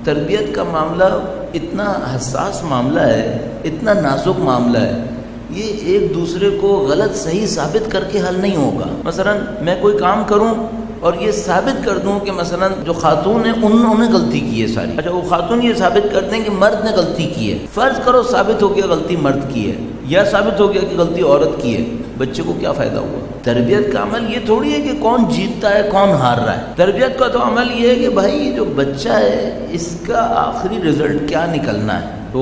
تربیت کا معاملہ اتنا حساس معاملہ ہے، اتنا نازک معاملہ ہے، یہ ایک دوسرے کو غلط صحیح ثابت کر کے حل نہیں ہوگا۔ مثلا میں کوئی کام کروں اور یہ ثابت کر دوں کہ مثلا جو خاتون ہیں انہوں نے غلطی کی ہے ساری، اچھا وہ خاتون یہ ثابت کر دیں کہ مرد نے غلطی کی ہے، فرض کرو ثابت ہو گیا غلطی مرد کی ہے یا ثابت ہو گیا کہ غلطی عورت کی ہے، بچے کو کیا فائدہ ہوا؟ تربیت کا عمل یہ تھوڑی ہے کہ کون جیتتا ہے کون ہار رہا ہے، تربیت کا تو عمل یہ ہے کہ بھائی جو بچہ ہے اس کا آخری رزلٹ کیا نکلنا ہے۔ تو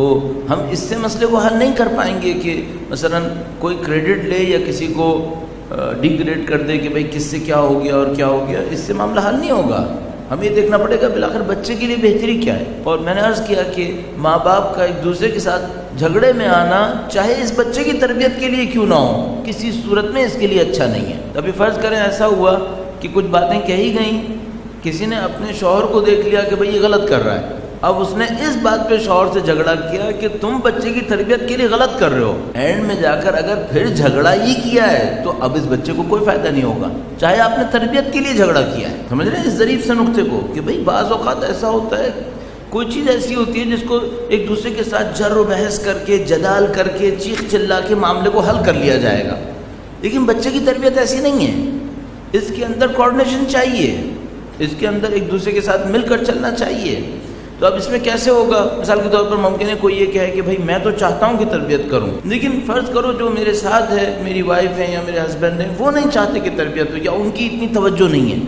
ہم اس سے مسئلے کو حل نہیں کر پائیں گے کہ مثلا کوئی کریڈٹ لے یا کسی کو ڈی گریڈ کر دے کہ بھائی کس سے کیا ہو گیا اور کیا ہو گیا، اس سے معاملہ حل نہیں ہوگا۔ ہمیں یہ دیکھنا پڑے گا بالآخر بچے کے لیے بہتری کیا ہے۔ اور میں نے عرض کیا کہ ماں باپ کا ایک دوسرے کے ساتھ جھگڑے میں آنا چاہے اس بچے کی تربیت کے لیے کیوں نہ ہو، کسی صورت میں اس کے لیے اچھا نہیں ہے۔ ابھی فرض کریں ایسا ہوا کہ کچھ باتیں کہی گئیں، کسی نے اپنے شوہر کو دیکھ لیا کہ بھائی یہ غلط کر رہا ہے، اب اس نے اس بات پہ شوہر سے جھگڑا کیا کہ تم بچے کی تربیت کے لیے غلط کر رہے ہو، اینڈ میں جا کر اگر پھر جھگڑا ہی کیا ہے تو اب اس بچے کو کوئی فائدہ نہیں ہوگا، چاہے آپ نے تربیت کے لیے جھگڑا کیا ہے۔ سمجھ رہے ہیں اس ظریف سے نقطے کو کہ بھئی بعض اوقات ایسا ہوتا ہے کوئی چیز ایسی ہوتی ہے جس کو ایک دوسرے کے ساتھ جر و بحث کر کے جدال کر کے چیخ چلا کے معاملے کو حل کر لیا جائے گا، لیکن بچے کی تربیت ایسی نہیں ہے، اس کے اندر کوآرڈینیشن چاہیے، اس کے اندر ایک دوسرے کے ساتھ مل کر چلنا چاہیے۔ تو اب اس میں کیسے ہوگا؟ مثال کے طور پر ممکن ہے کوئی یہ کہے کہ بھائی میں تو چاہتا ہوں کہ تربیت کروں، لیکن فرض کرو جو میرے ساتھ ہے میری وائف ہے یا میرے ہسبینڈ ہیں وہ نہیں چاہتے کہ تربیت ہو، یا ان کی اتنی توجہ نہیں ہے،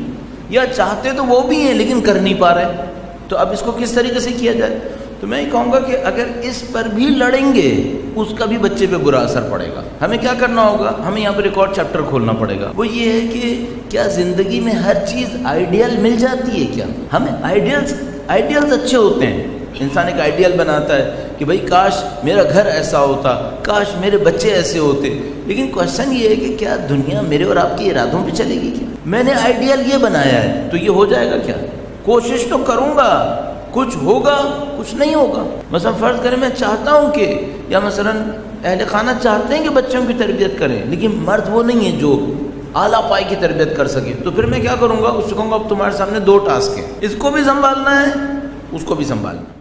یا چاہتے تو وہ بھی ہیں لیکن کر نہیں پا رہے، تو اب اس کو کس طریقے سے کیا جائے؟ تو میں یہ کہوں گا کہ اگر اس پر بھی لڑیں گے اس کا بھی بچے پہ برا اثر پڑے گا۔ ہمیں کیا کرنا ہوگا؟ ہمیں یہاں پر ایک اور چیپٹر کھولنا پڑے گا، وہ یہ ہے کہ کیا زندگی میں ہر چیز آئیڈیل مل جاتی ہے؟ کیا ہمیں آئیڈیلز اچھے ہوتے ہیں، انسان ایک آئیڈیل بناتا ہے کہ بھئی کاش میرا گھر ایسا ہوتا، کاش میرے بچے ایسے ہوتے، لیکن کوشچن یہ ہے کہ کیا دنیا میرے اور آپ کے ارادوں پہ چلے گی؟ کیا میں نے آئیڈیل یہ بنایا ہے تو یہ ہو جائے گا کیا؟ کوشش تو کروں گا، کچھ ہوگا کچھ نہیں ہوگا۔ مثلا فرض کریں میں چاہتا ہوں کہ یا مثلا اہل خانہ چاہتے ہیں کہ بچوں کی تربیت کریں، لیکن مرد وہ نہیں ہے جو اعلیٰ پائی کی تربیت کر سکے، تو پھر میں کیا کروں گا؟ اس سے کہوں گا اب تمہارے سامنے 2 ٹاسک ہیں، اس کو بھی سنبھالنا ہے اس کو بھی سنبھالنا ہے۔